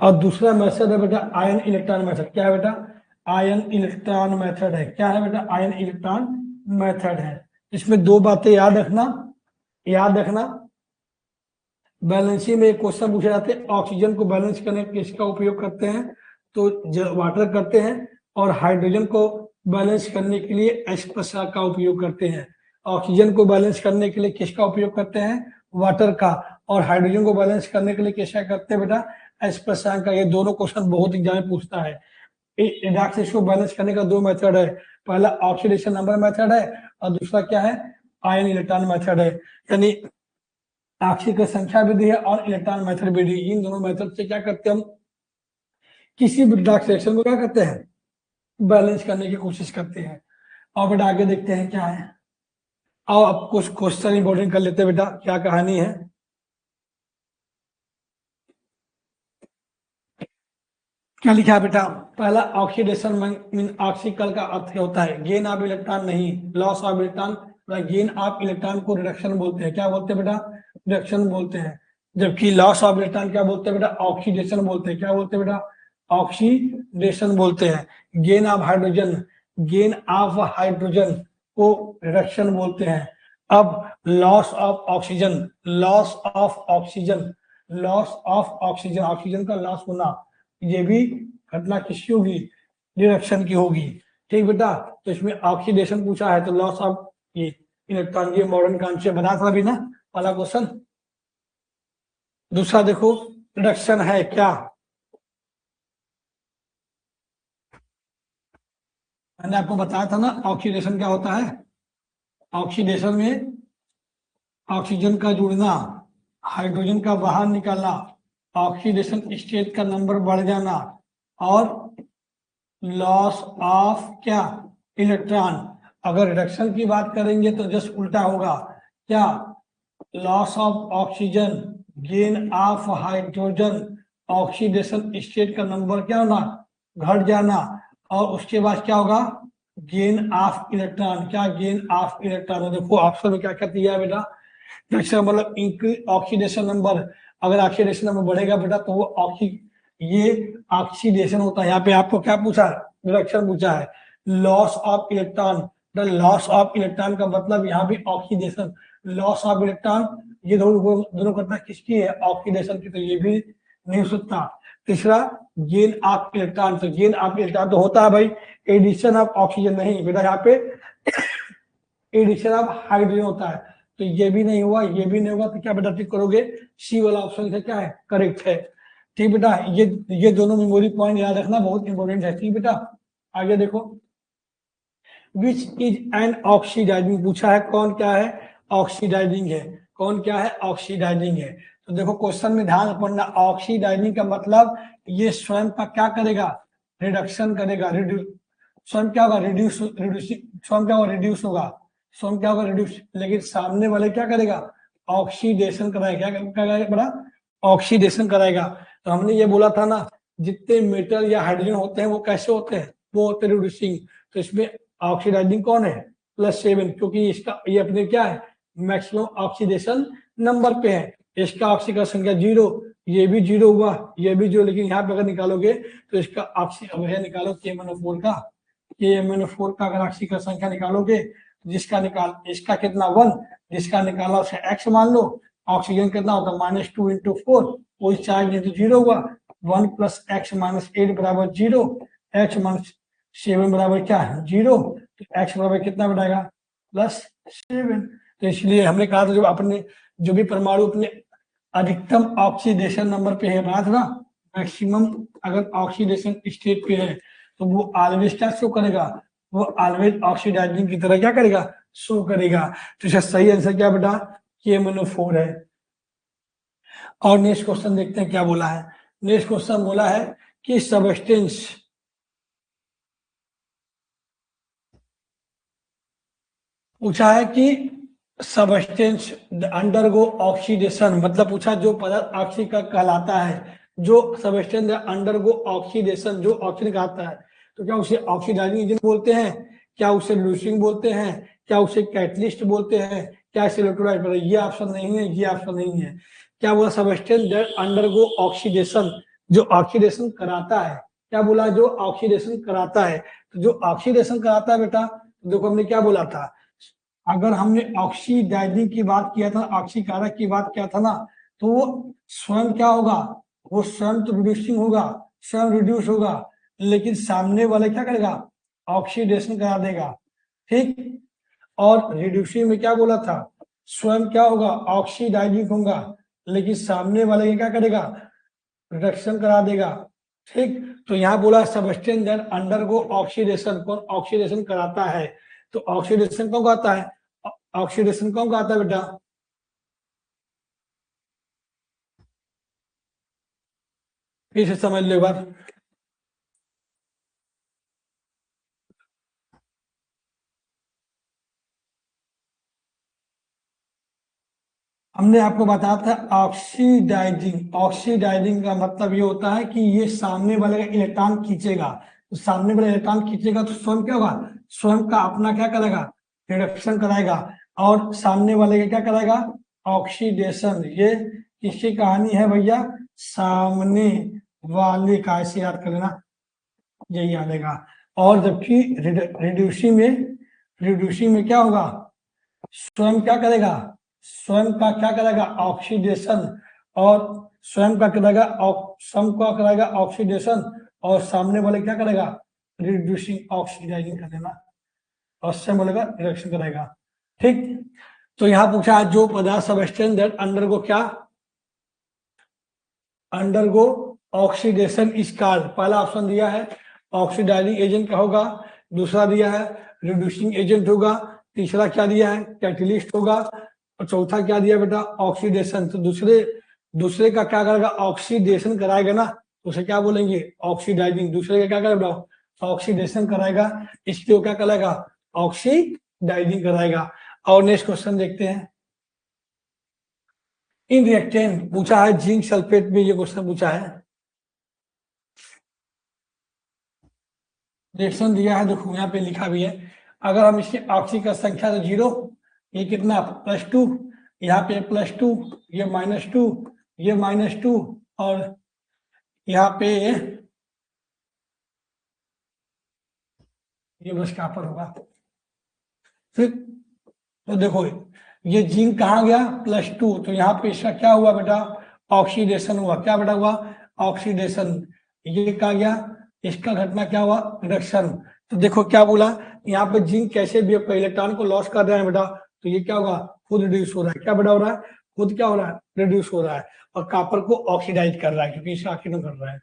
और दूसरा मेथड है बेटा आयन इलेक्ट्रॉन मेथड। क्या है बेटा? आयन इलेक्ट्रॉन मेथड है। क्या है बेटा? आयन इलेक्ट्रॉन मेथड है। इसमें दो बातें याद रखना। बैलेंसिंग में एक क्वेश्चन पूछे जाते हैं, ऑक्सीजन को बैलेंस करने किसका उपयोग करते हैं? तो वाटर करते हैं। और हाइड्रोजन को बैलेंस करने के लिए H+ का उपयोग करते हैं। ऑक्सीजन को बैलेंस करने के लिए किसका उपयोग करते हैं? वाटर का। और हाइड्रोजन को बैलेंस करने के लिए किसका करते हैं बेटा? H+ का। ये दोनों क्वेश्चन बहुत एग्जाम पूछता है। रिडक्स को बैलेंस करने का दो मेथड है। पहला ऑक्सीडेशन नंबर मेथड है और दूसरा क्या है? आयन इलेक्ट्रॉन मेथड है। यानी ऑक्सीजन संख्या विधि है और इलेक्ट्रॉन मेथड विधि। इन दोनों मेथड से क्या करते हैं? हम किसी भी रिडक्स रिएक्शन को क्या करते हैं? बैलेंस करने की कोशिश करते हैं। और बेटा आगे देखते हैं क्या है। आओ अब कुछ क्वेश्चन इंपोर्टेंट कर लेते हैं बेटा, क्या कहानी है। क्या लिखा है बेटा? पहला ऑक्सीडेशन मीन ऑक्सीकरण का अर्थ होता है गेन ऑफ इलेक्ट्रॉन, नहीं loss of electron. Gain of electron को रिडक्शन बोलते हैं। क्या बोलते हैं बेटा? रिडक्शन बोलते हैं। जबकि लॉस ऑफ इलेक्ट्रॉन क्या बोलते हैं बेटा? ऑक्सीडेशन बोलते हैं। क्या बोलते हैं बेटा? ऑक्सीडेशन बोलते हैं। गेन ऑफ हाइड्रोजन को रिडक्शन बोलते हैं। अब लॉस ऑफ ऑक्सीजन का लॉस होना, ये भी घटना किसकी होगी? रिडक्शन की होगी। ठीक बेटा, तो इसमें ऑक्सीडेशन पूछा है तो लॉस ऑफ ये इलेक्ट्रॉन, ये मॉडर्न कॉन्सेप्ट बना था अभी ना वाला क्वेश्चन। दूसरा देखो रिडक्शन है क्या, मैंने आपको बताया था ना ऑक्सीडेशन क्या होता है। ऑक्सीडेशन में ऑक्सीजन का जुड़ना, हाइड्रोजन का बाहर निकलना, ऑक्सीडेशन स्टेट का नंबर बढ़ जाना और लॉस ऑफ क्या, इलेक्ट्रॉन। अगर रिडक्शन की बात करेंगे तो जस्ट उल्टा होगा, क्या, loss of oxygen, gain of hydrogen, oxidation state का नंबर क्या होना, घट जाना, और उसके बाद क्या होगा, गेन ऑफ इलेक्ट्रॉन। क्या, गेन ऑफ इलेक्ट्रॉन। देखो ऑप्शन में क्या क्या दिया है बेटा, रिडक्शन मतलब इंक्रीज ऑक्सीडेशन नंबर, अगर ऑक्सीडेशन नंबर बढ़ेगा बेटा तो वो ये ऑक्सीडेशन होता है। यहाँ पे आपको क्या पूछा है, रिडक्शन पूछा है। Loss of electron, loss of electron का मतलब यहाँ भी ऑक्सीडेशन, लॉस ऑफ इलेक्ट्रॉन, ये दोनों करता किसकी है, ऑक्सीडेशन की, तो ये भी नहीं हो सकता। तीसरा गेन ऑफ इलेक्ट्रॉन, तो गेन ऑफ इलेक्ट्रॉन तो होता है भाई एडिशन ऑफ ऑक्सीजन, नहीं बेटा यहाँ पे एडिशन ऑफ हाइड्रोजन होता है, तो ये भी नहीं हुआ, ये भी नहीं होगा, तो क्या बेटा टिक करोगे, सी वाला ऑप्शन से क्या है, करेक्ट है। ठीक बेटा, ये दोनों मेमोरी पॉइंट याद रखना बहुत इंपॉर्टेंट है। ठीक बेटा, आगे देखो, विच इज एन ऑक्सीडाइजिंग पूछा है, कौन क्या है, ऑक्सीडाइजिंग है, कौन क्या है, ऑक्सीडाइजिंग है। तो देखो क्वेश्चन में ध्यान पड़ना, ऑक्सीडाइजिंग का मतलब ये स्वयं का क्या करेगा, रिडक्शन करेगा, स्वयं क्या होगा, स्वयं क्या होगा, रिड्यूस होगा, स्वयं क्या होगा, रिड्यूस, लेकिन सामने वाले क्या करेगा, ऑक्सीडेशन कराएगा, क्या करेगा बड़ा, ऑक्सीडेशन कराएगा। तो हमने ये बोला था ना, जितने मेटल या हाइड्रोजन होते हैं वो कैसे होते हैं, वो होते हैं रिड्यूसिंग। तो इसमें ऑक्सीडाइजिंग कौन है, +7, क्योंकि इसका ये अपने क्या है, मैक्सिमम ऑक्सीडेशन नंबर पे है, इसका ऑक्सीकरण संख्या 0, ये भी 0 हुआ, ये भी 0, लेकिन यहाँ पे अगर निकालोगे तो इसका ऑक्सीजन निकालो KMnO4 का, KMnO4 का अगर ऑक्सीकरण संख्या निकालोगे, जिसका निकाल इसका कितना 1, जिसका निकाला उसे x मान लो, ऑक्सीजन कितना होता है -2 × 4, कोई चार्ज नहीं तो 0 हुआ, 1 + x - 8 = 0, x - 7 बराबर क्या है 0, तो x बराबर कितना बढ़ाएगा +7। तो इसलिए हमने कहा था जो भी परमाणु अपने अधिकतम ऑक्सीडेशन नंबर पे है, बात ना मैक्सिमम अगर ऑक्सीडेशन स्टेट पे है तो वो ऑलवेज क्या शो करेगा, वो ऑलवेज ऑक्सीडाइजिंग की तरह क्या करेगा, शो करेगा। तो इसका सही आंसर क्या बेटा, KMnO4 है। और नेक्स्ट क्वेश्चन देखते हैं क्या बोला है। नेक्स्ट क्वेश्चन बोला है कि सबस्टेंस, पूछा है कि सबस्टेंस अंडरगो ऑक्सीडेशन, मतलब पूछा जो पदार्थ ऑक्सीजन का कहलाता है, जो सबस्टेंस अंडरगो ऑक्सीडेशन, जो ऑक्सीजन कहलाता है, तो क्या उसे ऑक्सीडाइजिंग एजेंट बोलते हैं, क्या उसे रिड्यूसिंग बोलते हैं, क्या उसे कैटलिस्ट बोलते हैं, क्या इसे इलेक्ट्रोलाइट बोलते हैं, ये ऑप्शन नहीं है, ये ऑप्शन नहीं है। क्या बोला, सबस्टेंस दैट अंडरगो ऑक्सीडेशन, जो ऑक्सीडेशन कराता है, क्या बोला, जो ऑक्सीडेशन कराता है। तो जो ऑक्सीडेशन कराता है बेटा, देखो हमने क्या बोला था, अगर हमने ऑक्सीडाइजिंग की बात किया था, ऑक्सीकारक की बात किया था ना, तो वो स्वयं क्या होगा, वो स्वयं तो रिड्यूसिंग होगा, स्वयं रिड्यूस होगा, लेकिन सामने वाले क्या करेगा, ऑक्सीडेशन करा देगा। ठीक, और रिड्यूसिंग में क्या बोला था, स्वयं क्या होगा, ऑक्सीडाइजिंग होगा, लेकिन सामने वाले क्या करेगा, रिडक्शन करा देगा। ठीक, तो यहाँ बोला सबस्टेंस दैट अंडरगो ऑक्सीडेशन, कौन ऑक्सीडेशन कराता है, तो ऑक्सीडेशन कौन कहता है, ऑक्सीडेशन कौन कहता है बेटा, फिर से समझ लो एक बार। हमने आपको बताया था ऑक्सीडाइजिंग, ऑक्सीडाइजिंग का मतलब ये होता है कि ये सामने वाले का इलेक्ट्रॉन खींचेगा, तो सामने वाला इलेक्ट्रॉन खींचेगा तो स्वयं क्या होगा, स्वयं का अपना क्या करेगा, रिडक्शन कराएगा, और सामने वाले का क्या कराएगा, ऑक्सीडेशन। ये किसकी कहानी है भैया, सामने वाले का, ऐसे याद कर लेना, यही आएगा। और जबकि रिड्यूसिंग में क्या होगा, स्वयं क्या करेगा, स्वयं का क्या करेगा, ऑक्सीडेशन, और स्वयं का करेगा, स्वयं का करेगा ऑक्सीडेशन, और सामने वाले क्या करेगा, रिड्यूसिंग ऑक्सीडाइजिंग कर देना, और सेम बोलेगा रिडक्शन करेगा। ठीक, तो यहाँ पूछा है जो पदार्थ सबस्टेंस दैट अंडरगो क्या, अंडरगो ऑक्सीडेशन इज कॉल्ड। पहला ऑप्शन दिया है ऑक्सीडाइजिंग एजेंट क्या होगा, दूसरा दिया है रिड्यूसिंग एजेंट होगा, तीसरा क्या दिया है कैटलिस्ट होगा, और चौथा क्या दिया बेटा ऑक्सीडेशन। तो दूसरे का क्या करेगा, ऑक्सीडेशन कराएगा ना, उसे क्या बोलेंगे ऑक्सीडाइजिंग। दूसरे का क्या करेगा ऑक्सीडेशन कराएगा, इसलिए क्या कराएगा ऑक्सीडाइजिंग कराएगा। और नेक्स्ट क्वेश्चन देखते हैं। इन रिएक्टेंट पूछा है जिंक सल्फेट में, ये क्वेश्चन पूछा है। रिएक्शन दिया है, देखो यहाँ पे लिखा भी है, अगर हम इसकी ऑक्सी का संख्या तो 0, ये कितना +2, यहाँ पे +2, ये -2, ये -2, और यहाँ पे ये बस कहाँ पर होगा। फिर तो देखो ये जिंक कहाँ गया +2, तो यहाँ पे इसका क्या हुआ बेटा ऑक्सीडेशन हुआ। क्या बेटा हुआ ऑक्सीडेशन। ये कहा गया, इसका घटना क्या हुआ रिडक्शन। तो देखो क्या बोला यहाँ पे जिंक कैसे भी इलेक्ट्रॉन को लॉस कर रहा है बेटा, तो ये क्या होगा खुद रिड्यूस हो रहा है। क्या बेटा हो रहा है खुद क्या हो रहा है रिड्यूस हो रहा है, और कॉपर को ऑक्सीडाइज कर रहा है क्योंकि इसका ऑक्सीजन कर रहा है।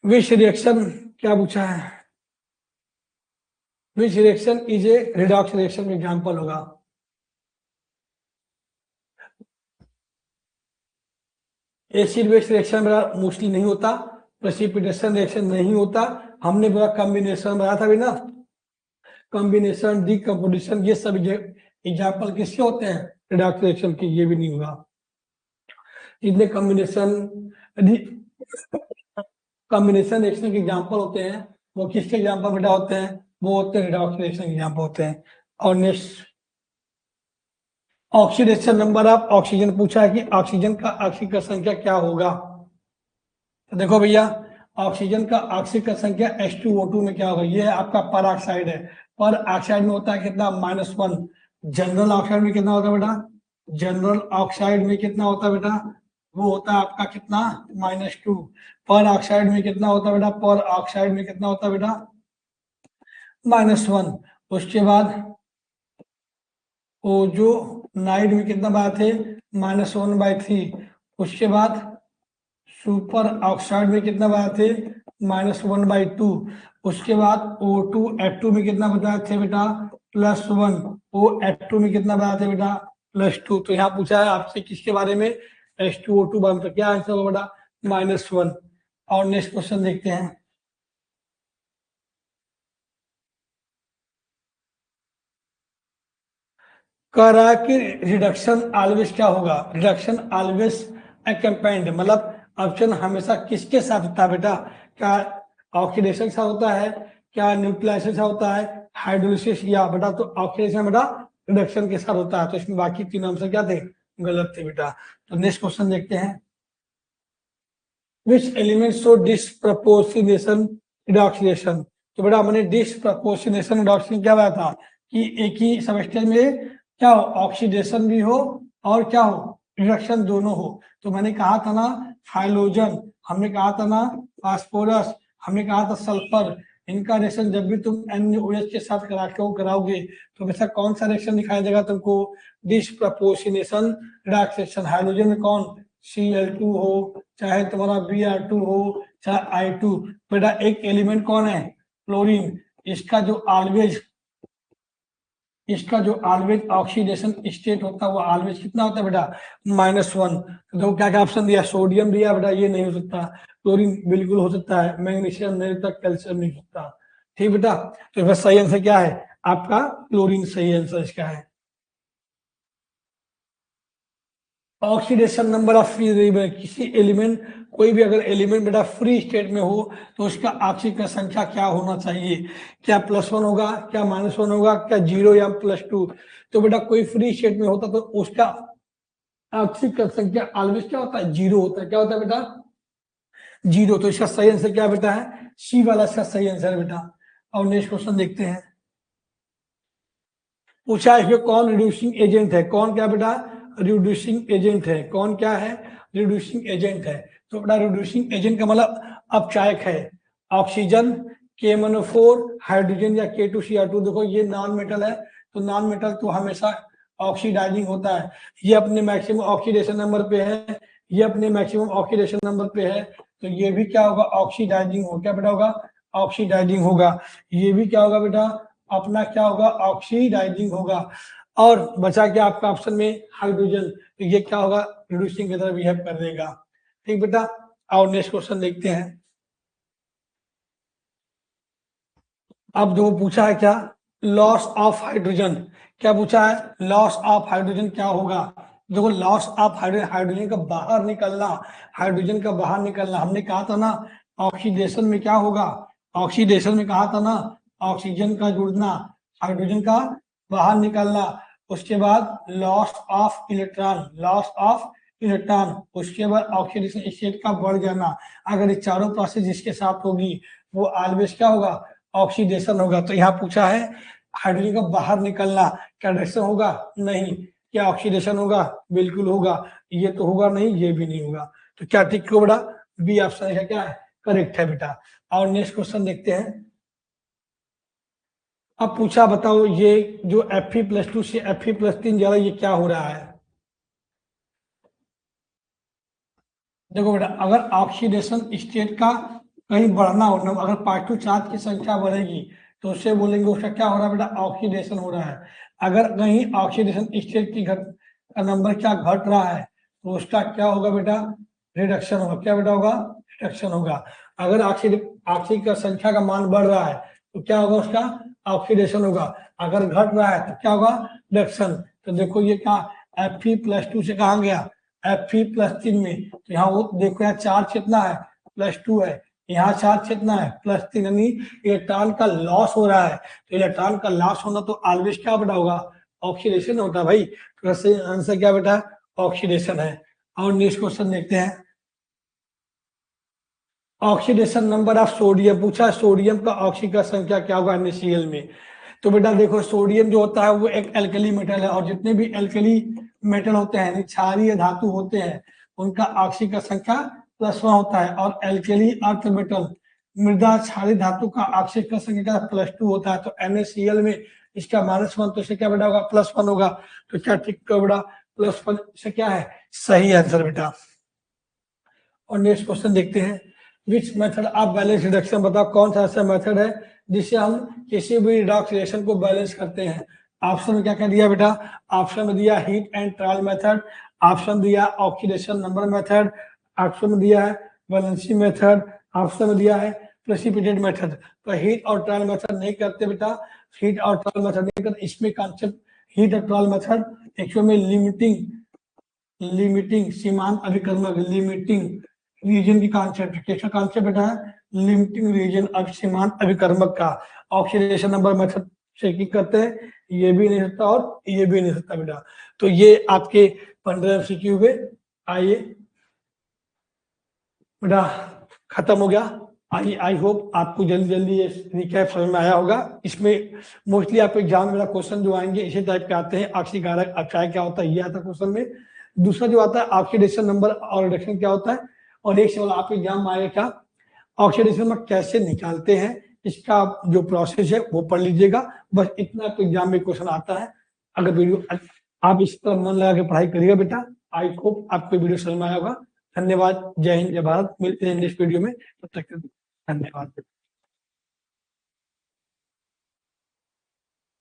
विच रिएक्शन क्या पूछा है, which reaction is a redox reaction example होगा। एसिड बेस रिएक्शन मेरा मोस्टली नहीं होता, प्रेसिपिटेशन रिएक्शन नहीं होता, हमने पूरा कॉम्बिनेशन बनाया था भी ना, कॉम्बिनेशन डीकंपोजिशन ये सब एग्जांपल किसके होते हैं रिडॉक्स रिएक्शन के, ये भी नहीं होगा। जितने कॉम्बिनेशन रिएक्शन के एग्जांपल होते हैं वो किसके एग्जांपल बेटा होते हैं, वो होते हैं रिडॉक्स रिएक्शन एग्जांपल होते हैं। और next oxidation number of oxygen पूछा है कि ऑक्सीजन का ऑक्सीकरण संख्या क्या होगा। तो देखो भैया ऑक्सीजन का ऑक्सीकरण संख्या H2O2 में क्या होगा, ये है आपका पर ऑक्साइड है, पर ऑक्साइड में होता है कितना -1। जनरल ऑक्साइड में कितना होता है बेटा, जनरल ऑक्साइड में कितना होता है बेटा, वो होता है आपका कितना -2। पर ऑक्साइड में कितना होता है बेटा, पर ऑक्साइड में कितना होता है बेटा -1। उसके बाद वो जो नाइट में कितना बात थे -1/3। उसके बाद सुपर ऑक्साइड में कितना बताए थे -1/2। उसके बाद O2 H2 में कितना बताए थे बेटा +1। OH2 में कितना बताए थे बेटा +2। तो यहाँ पूछा है आपसे किसके बारे में H2O2 बारे में, क्या आंसर होगा बेटा -1। और नेक्स्ट क्वेश्चन देखते हैं। कह रहा है कि रिडक्शन ऑलवेज क्या होगा, रिडक्शन ऑलवेज अकम्पेंड, मतलब ऑप्शन हमेशा किसके साथ होता है बेटा, क्या ऑक्सीडेशन के साथ होता है, क्या न्यूट्रलाइजेशन से होता है, हाइड्रोलिसिस, या बेटा तो ऑक्सीडेशन बेटा रिडक्शन के साथ होता है। तो इसमें बाकी तीन आंसर क्या थे गलत थे बेटा। तो नेक्स्ट क्वेश्चन देखते हैं। Which element show disproportionation redoxination. तो बेटा हमने डिस्प्रपोर्शनेशन रिडॉक्सिनेशन क्या बताया था कि एक ही सबस्टेंस में क्या हो ऑक्सीडेशन भी हो और क्या हो रिडक्शन दोनों हो। तो मैंने कहा था ना हाइड्रोजन, हमने कहा था ना फास्फोरस, हमने कहा था सल्फर, इनका रिएक्शन जब भी तुम NaOH के साथ कराओगे तो वैसा कौन सा रिएक्शन दिखाई देगा तुमको डिस्प्रपोर्शनेशन रिडॉक्सिनेशन। हाइड्रोजन में कौन Cl2 हो, चाहे तुम्हारा Br2 हो, चाहे I2। बेटा एक एलिमेंट कौन है क्लोरीन, इसका जो ऑलवेज ऑक्सीडेशन स्टेट होता है वो ऑलवेज कितना होता है बेटा -1। तो क्या क्या ऑप्शन दिया, सोडियम दिया बेटा ये नहीं हो सकता, क्लोरीन बिल्कुल हो सकता है, मैग्नीशियम नहीं हो सकता, कैल्शियम नहीं हो सकता। ठीक बेटा, तो फिर सही आंसर क्या है आपका क्लोरीन सही आंसर इसका है। ऑक्सीडेशन नंबर ऑफ फ्री, किसी एलिमेंट कोई भी अगर एलिमेंट बेटा फ्री स्टेट में हो तो उसका ऑक्सीकरण संख्या क्या होना चाहिए, क्या +1 होगा, क्या -1 होगा, क्या 0 या +2। तो बेटा कोई फ्री स्टेट में होता तो उसका ऑक्सीकरण संख्या ऑलवेज क्या होता है 0 होता है। क्या होता है बेटा 0। तो इसका सही आंसर क्या बेटा है सी वाला इसका सही आंसर है बेटा। और नेक्स्ट क्वेश्चन देखते हैं। पूछा इसमें कौन रिड्यूसिंग एजेंट है, कौन क्या बेटा रिड्यूसिंग एजेंट है, कौन क्या है रिड्यूसिंग एजेंट है। तो बेटा रिड्यूसिंग एजेंट का मतलब अब चायक है ऑक्सीजन, KMnO4, हाइड्रोजन या K2Cr2। देखो ये नॉन मेटल है, तो नॉन मेटल तो हमेशा ऑक्सीडाइजिंग होता है। ये अपने मैक्सिमम ऑक्सीडेशन नंबर पे है, ये अपने मैक्सिमम ऑक्सीडेशन नंबर पे है, तो ये भी क्या होगा, ऑक्सीडाइजिंग हो, क्या बेटा होगा, ऑक्सीडाइजिंग होगा। ये भी क्या होगा बेटा, अपना क्या होगा, ऑक्सीडाइजिंग होगा। और बचा क्या आपका ऑप्शन में, हाइड्रोजन, तो ये क्या होगा, रिड्यूसिंग की तरह बिहेव कर देगा। ठीक बेटा, और नेक्स्ट क्वेश्चन देखते हैं। अब जो पूछा है क्या, लॉस ऑफ हाइड्रोजन, क्या पूछा है, लॉस ऑफ हाइड्रोजन क्या होगा। देखो लॉस ऑफ हाइड्रोजन, हाइड्रोजन का बाहर निकलना, हाइड्रोजन का बाहर निकलना, हमने कहा था ना ऑक्सीडेशन में क्या होगा, ऑक्सीडेशन में कहा था ना ऑक्सीजन का जुड़ना, हाइड्रोजन का बाहर निकलना, उसके बाद loss of electron, loss of electron, उसके बाद ऑक्सीडेशन स्टेट का बढ़ जाना। अगर ये चारों प्रोसेस जिसके साथ होगी वो ऑलवेज क्या होगा, ऑक्सीडेशन होगा। तो यहाँ पूछा है हाइड्रोजन का बाहर निकलना, क्या रिएक्शन होगा, नहीं। क्या ऑक्सीडेशन होगा, बिल्कुल होगा। ये तो होगा नहीं, ये भी नहीं होगा। तो क्या ठीक हो बेटा, बी ऑप्शन है क्या है, करेक्ट है बेटा। और नेक्स्ट क्वेश्चन देखते हैं। अब पूछा बताओ ये जो Fe+2 से Fe+3 जा रहा है, ये क्या हो रहा है। देखो बेटा, अगर ऑक्सीडेशन स्टेट का कहीं बढ़ना हो, अगर पार्टिकल चार्ज की संख्या बढ़ेगी तो उससे बोलेंगे उसका क्या हो रहा है बेटा, ऑक्सीडेशन हो रहा है। अगर कहीं ऑक्सीडेशन स्टेट की का नंबर क्या घट रहा है तो उसका क्या होगा बेटा, रिडक्शन होगा। क्या बेटा होगा, रिडक्शन होगा। अगर ऑक्सीजन का संख्या का मान बढ़ रहा है तो क्या होगा, उसका ऑक्सीडेशन होगा। अगर घट रहा है तो क्या होगा, रिडक्शन। तो देखो ये क्या, Fe+2 से कहा गया Fe+3 में, तो यहाँ वो देखो यहाँ चार्ज कितना है, +2 है, यहाँ चार्ज कितना है, +3, यानी इलेक्ट्रॉन का लॉस हो रहा है। तो इलेक्ट्रॉन का लॉस होना तो ऑलवेज क्या बेटा होगा, ऑक्सीडेशन होता है भाई। तो वैसे आंसर क्या बेटा, ऑक्सीडेशन है। और नेक्स्ट क्वेश्चन देखते हैं। ऑक्सीडेशन नंबर ऑफ सोडियम पूछा, सोडियम का ऑक्सीजन का संख्या क्या होगा NaCl में। तो बेटा देखो सोडियम जो होता है वो एक एल्कली मेटल है, और जितने भी एल्कली मेटल होते हैं, क्षारीय धातु होते हैं, उनका ऑक्सीजन का संख्या +1 होता है। और एल्कली अर्थ मेटल, मृदा क्षारीय धातु का ऑक्सीजन का संख्या +2 होता है। तो NaCl में इसका -1, तो इसे क्या बेटा होगा, +1 होगा। तो क्या ठीक का बेटा, +1 से क्या है, सही आंसर बेटा। और नेक्स्ट क्वेश्चन देखते हैं। Which method of balance reduction, बताओ कौन सा ऐसा मेथड है जिससे हम किसी भी रिडॉक्स रिएक्शन को बैलेंस करते हैं। ऑप्शन में क्या क्या दिया बेटा, ऑप्शन में दिया heat and trial method, option दिया ऑक्सीडेशन नंबर मेथड, ऑप्शन में दिया है बैलेंसिंग मेथड, ऑप्शन में दिया है प्रेसिपिटेट मेथड। तो हीट और ट्रायल मेथड नहीं करते बेटा, हीट और ट्रायल मेथड नहीं करते। इसमें कॉन्सेप्ट हीट और ट्रायल मेथड एक्चुअली लिमिटिंग सीमांत अभिकर्मक, लिमिटिंग रीजन की कॉन्सेप्ट, कैसा कॉन्सेप्ट बेटा है, लिमिटिंग रीजन अब सीमांत अभिकर्मक का। ऑक्सीडेशन नंबर मेथड से की करते हैं, ये भी नहीं सकता और ये भी नहीं सकता बेटा। तो ये आपके 15 MCQ हुए। आइए बेटा, खत्म हो गया। आई होप आपको जल्दी जल्दी ये रिकैप समझ में आया होगा। इसमें मोस्टली आपको एग्जाम में क्वेश्चन जो आएंगे इसी टाइप के आते हैं। ऑक्सीकारक अक्षय क्या होता है, ये आता है क्वेश्चन में। दूसरा जो आता है ऑक्सीडेशन नंबर और रिडक्शन क्या होता है। और एक सवाल आपके एग्जाम में आएगा क्या, ऑक्सीडेशन नंबर कैसे निकालते हैं, इसका जो प्रोसेस है वो पढ़ लीजिएगा। बस इतना तो एग्जाम में क्वेश्चन आता है। अगर वीडियो आप इस पर मन लगा के पढ़ाई करिएगा बेटा। आई होप आपको वीडियो समझ में आया होगा। धन्यवाद, जय हिंद, जय भारत। मिलते हैं नेक्स्ट वीडियो में, तब तक धन्यवाद।